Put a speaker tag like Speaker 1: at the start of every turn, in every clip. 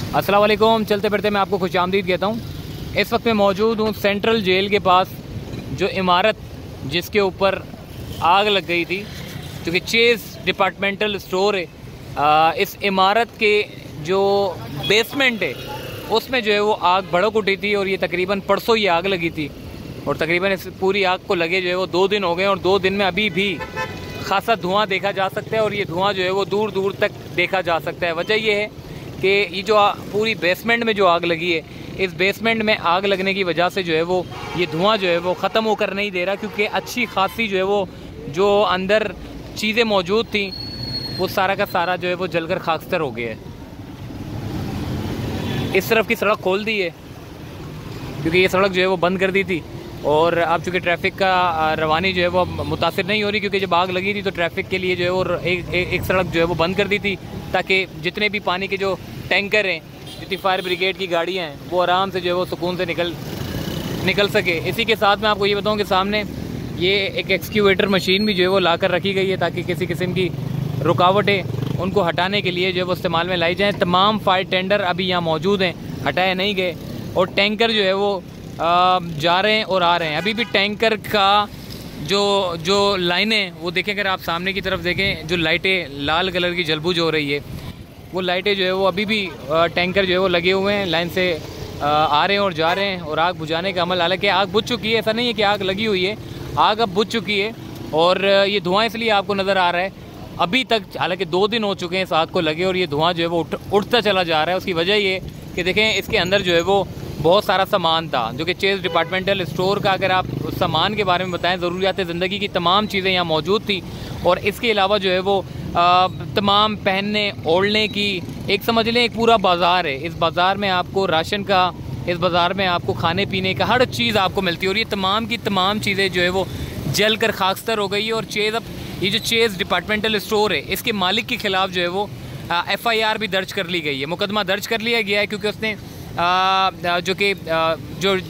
Speaker 1: अस्सलाम वालेकुम। चलते फिरते मैं आपको खुशामदीद कहता हूँ। इस वक्त मैं मौजूद हूँ सेंट्रल जेल के पास, जो इमारत जिसके ऊपर आग लग गई थी, क्योंकि चेज़ डिपार्टमेंटल स्टोर है। इस इमारत के जो बेसमेंट है उसमें जो है वो आग भड़क उठी थी और ये तकरीबन परसों ये आग लगी थी और तकरीबन इस पूरी आग को लगे जो है वो 2 दिन हो गए और 2 दिन में अभी भी खासा धुआं देखा जा सकता है और ये धुआं जो है वो दूर दूर तक देखा जा सकता है। वजह ये है कि ये जो पूरी बेसमेंट में जो आग लगी है, इस बेसमेंट में आग लगने की वजह से जो है वो ये धुआं जो है वो ख़त्म होकर नहीं दे रहा, क्योंकि अच्छी खासी जो है वो जो अंदर चीज़ें मौजूद थी वो सारा का सारा जो है वो जलकर खाकस्तर हो गया है। इस तरफ की सड़क खोल दी है क्योंकि ये सड़क जो है वो बंद कर दी थी और अब चूँकि ट्रैफिक का रवानी जो है वो मुतासिर नहीं हो रही, क्योंकि जब आग लगी थी तो ट्रैफिक के लिए जो है वो एक सड़क जो है वो बंद कर दी थी ताकि जितने भी पानी के जो टैंकर हैं, जितनी फायर ब्रिगेड की गाड़ियाँ हैं, वो आराम से जो है वो सुकून से निकल सके। इसी के साथ मैं आपको ये बताऊँ कि सामने ये एक एक्सक्यूवेटर मशीन भी जो है वो ला कर रखी गई है ताकि किसी किस्म की रुकावटें उनको हटाने के लिए जो है वो इस्तेमाल में लाई जाएँ। तमाम फायर टेंडर अभी यहाँ मौजूद हैं, हटाए नहीं गए और टैंकर जो है वो जा रहे हैं और आ रहे हैं। अभी भी टैंकर का जो लाइनें वो देखें, अगर आप सामने की तरफ देखें, जो लाइटें लाल कलर की जलबुझ हो रही है, वो लाइटें जो है वो अभी भी टैंकर जो है वो लगे हुए हैं, लाइन से आ रहे हैं और जा रहे हैं और आग बुझाने का अमल, हालांकि आग बुझ चुकी है, ऐसा नहीं है कि आग लगी हुई है, आग अब बुझ चुकी है और ये धुआं इसलिए आपको नज़र आ रहा है अभी तक, हालांकि 2 दिन हो चुके हैं इस आग को लगे और ये धुआं जो है वो उठता चला जा रहा है। उसकी वजह ये कि देखें इसके अंदर जो है वो बहुत सारा सामान था, जो कि चेज़ डिपार्टमेंटल स्टोर का, अगर आप उस सामान के बारे में बताएं, ज़रूरियात ज़िंदगी की तमाम चीज़ें यहाँ मौजूद थी और इसके अलावा जो है वो तमाम पहनने ओढ़ने की, एक समझ लें एक पूरा बाज़ार है। इस बाज़ार में आपको राशन का, इस बाज़ार में आपको खाने पीने का हर चीज़ आपको मिलती है और ये तमाम की तमाम चीज़ें जो है वो जल कर खाकस्तर हो गई है। और ये जो चेज़ डिपार्टमेंटल स्टोर है, इसके मालिक के ख़िलाफ़ जो है वो FIR भी दर्ज कर ली गई है, मुकदमा दर्ज कर लिया गया है, क्योंकि उसने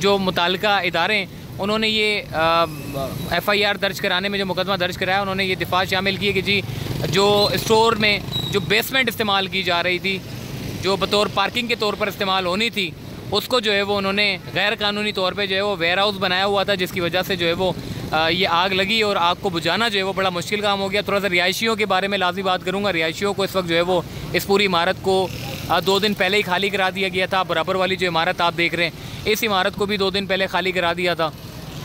Speaker 1: जो मुताल्लिका इदारे हैं उन्होंने ये FIR दर्ज कराने में जो मुकदमा दर्ज कराया, उन्होंने ये दिफा शामिल की है कि जी जो स्टोर में जो बेसमेंट इस्तेमाल की जा रही थी, जो बतौर पार्किंग के तौर पर इस्तेमाल होनी थी, उसको जो है वो उन्होंने गैर कानूनी तौर पे जो है वो वेयर हाउस बनाया हुआ था, जिसकी वजह से जो है वो ये आग लगी और आग को बुझाना जो है वो बड़ा मुश्किल काम हो गया। थोड़ा सा रिहायशियों के बारे में लाज़मी बात करूँगा। रिहायशियों को इस वक्त जो है वो इस पूरी इमारत को 2 दिन पहले ही खाली करा दिया गया था। बराबर वाली जो इमारत आप देख रहे हैं, इस इमारत को भी 2 दिन पहले खाली करा दिया था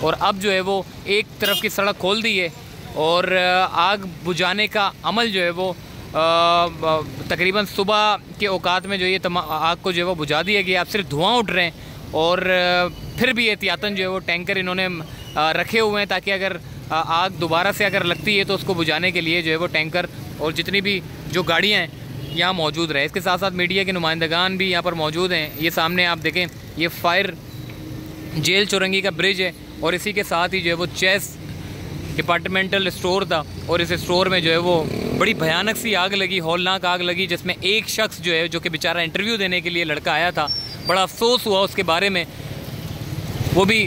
Speaker 1: और अब जो है वो एक तरफ की सड़क खोल दी है और आग बुझाने का अमल जो है वो तकरीबन सुबह के औकात में जो ये आग को जो है वो बुझा दिया गया। अब सिर्फ धुआं उठ रहे हैं और फिर भी एहतियातन जो है वो टैंकर इन्होंने रखे हुए हैं ताकि अगर आग दोबारा से अगर लगती है तो उसको बुझाने के लिए जो है वो टैंकर और जितनी भी जो गाड़ियाँ हैं यहाँ मौजूद रहे। इसके साथ साथ मीडिया के नुमाइंदगान भी यहाँ पर मौजूद हैं। ये सामने आप देखें, ये फायर जेल चौरंगी का ब्रिज है और इसी के साथ ही जो है वो चेज़ डिपार्टमेंटल स्टोर था और इस स्टोर में जो है वो बड़ी भयानक सी आग लगी, हौलनाक आग लगी, जिसमें एक शख्स जो है, जो कि बेचारा इंटरव्यू देने के लिए लड़का आया था, बड़ा अफसोस हुआ उसके बारे में, वो भी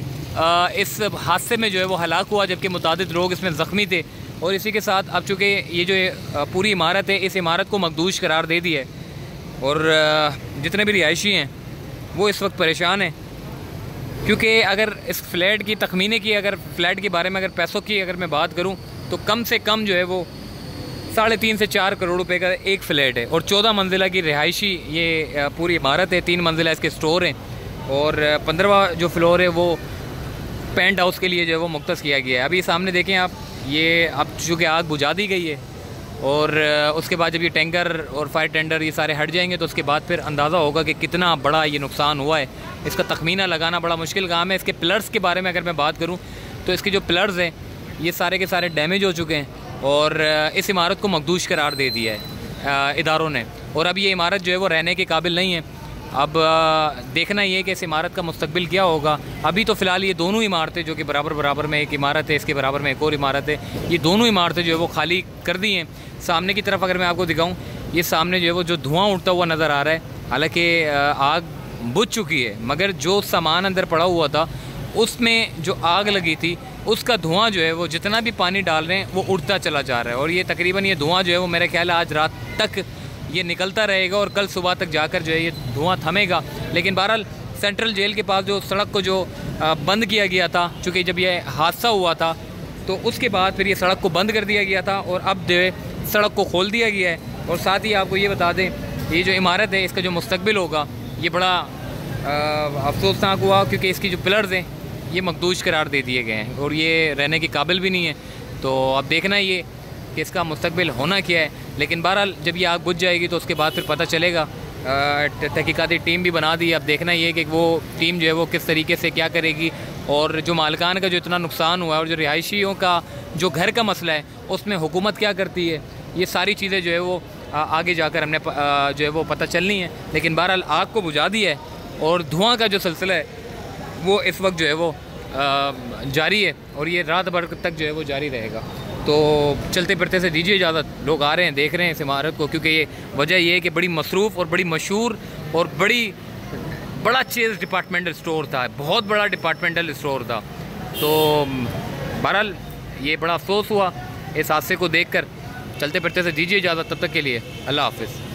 Speaker 1: इस हादसे में जो है वो हलाक हुआ, जबकि मुतादिद लोग इसमें ज़ख्मी थे। और इसी के साथ अब चूँकि ये जो पूरी इमारत है, इस इमारत को मखदूश करार दे दिया है और जितने भी रिहायशी हैं वो इस वक्त परेशान हैं, क्योंकि अगर इस फ्लैट की तखमीने की, अगर फ्लैट के बारे में अगर पैसों की अगर मैं बात करूं तो कम से कम जो है वो 3.5 से 4 करोड़ रुपए का एक फ़्लैट है और 14 मंजिला की रिहायशी ये पूरी इमारत है। 3 मंजिला इसके स्टोर हैं और 15वां जो फ्लोर है वो पेंट हाउस के लिए जो है वो मुख्तस किया गया है। अभी सामने देखें आप, ये अब चूँकि आग बुझा दी गई है और उसके बाद जब ये टैंकर और फायर टेंडर ये सारे हट जाएंगे तो उसके बाद फिर अंदाज़ा होगा कि कितना बड़ा ये नुकसान हुआ है। इसका तखमीना लगाना बड़ा मुश्किल काम है। इसके पिलर्स के बारे में अगर मैं बात करूं तो इसके जो पिलर्स हैं ये सारे के सारे डैमेज हो चुके हैं और इस इमारत को मखदूश करार दे दिया है इदारों ने और अब ये इमारत जो है वो रहने के काबिल नहीं है। अब देखना ये है कि इस इमारत का मुस्तकबिल क्या होगा। अभी तो फ़िलहाल ये दोनों इमारतें जो कि बराबर में एक इमारत है, इसके बराबर में एक और इमारत है, ये दोनों इमारतें जो है वो खाली कर दी हैं। सामने की तरफ अगर मैं आपको दिखाऊं, ये सामने जो है वो जो धुआं उठता हुआ नज़र आ रहा है, हालांकि आग बुझ चुकी है, मगर जो सामान अंदर पड़ा हुआ था उसमें जो आग लगी थी उसका धुआं जो है वो जितना भी पानी डाल रहे हैं वो उड़ता चला जा रहा है और ये तकरीबन ये धुआं जो है वो मेरे ख्याल आज रात तक ये निकलता रहेगा और कल सुबह तक जाकर जो है ये धुआं थमेगा। लेकिन बहरहाल सेंट्रल जेल के पास जो सड़क को जो बंद किया गया था, चूँकि जब ये हादसा हुआ था तो उसके बाद फिर ये सड़क को बंद कर दिया गया था और अब जो है सड़क को खोल दिया गया है। और साथ ही आपको ये बता दें, ये जो इमारत है इसका जो मुस्तकबिल होगा ये बड़ा अफसोसनाक हुआ, क्योंकि इसकी जो पिलर्स हैं ये मखदूश करार दे दिए गए हैं और ये रहने के काबिल भी नहीं है। तो अब देखना ये कि इसका मुस्तकबिल होना क्या है। लेकिन बहरहाल जब ये आग बुझ जाएगी तो उसके बाद फिर पता चलेगा। तहकीकाती टीम भी बना दी। अब देखना ये कि वो टीम जो है वो किस तरीके से क्या करेगी, और जो मालिकान का जो इतना नुकसान हुआ है और जो रिहायशियों का जो घर का मसला है उसमें हुकूमत क्या करती है, ये सारी चीज़ें जो है वो आगे जाकर हमने जो है वो पता चलनी है। लेकिन बहरहाल आग को बुझा दिया है और धुआं का जो सिलसिला है वो इस वक्त जो है वो जारी है और ये रात भर तक जो है वो जारी रहेगा। तो चलते फिरते से दीजिए इजाज़त। लोग आ रहे हैं, देख रहे हैं इस इमारत को, क्योंकि ये वजह ये है कि बड़ी मसरूफ़ और बड़ी मशहूर और बड़ा चीज़ डिपार्टमेंटल स्टोर था, बहुत बड़ा डिपार्टमेंटल स्टोर था। तो बहरहाल ये बड़ा अफसोस हुआ इस हादसे को देखकर। चलते फिरते से दीजिए इजाज़त, तब तक के लिए अल्लाह हाफ़िज़।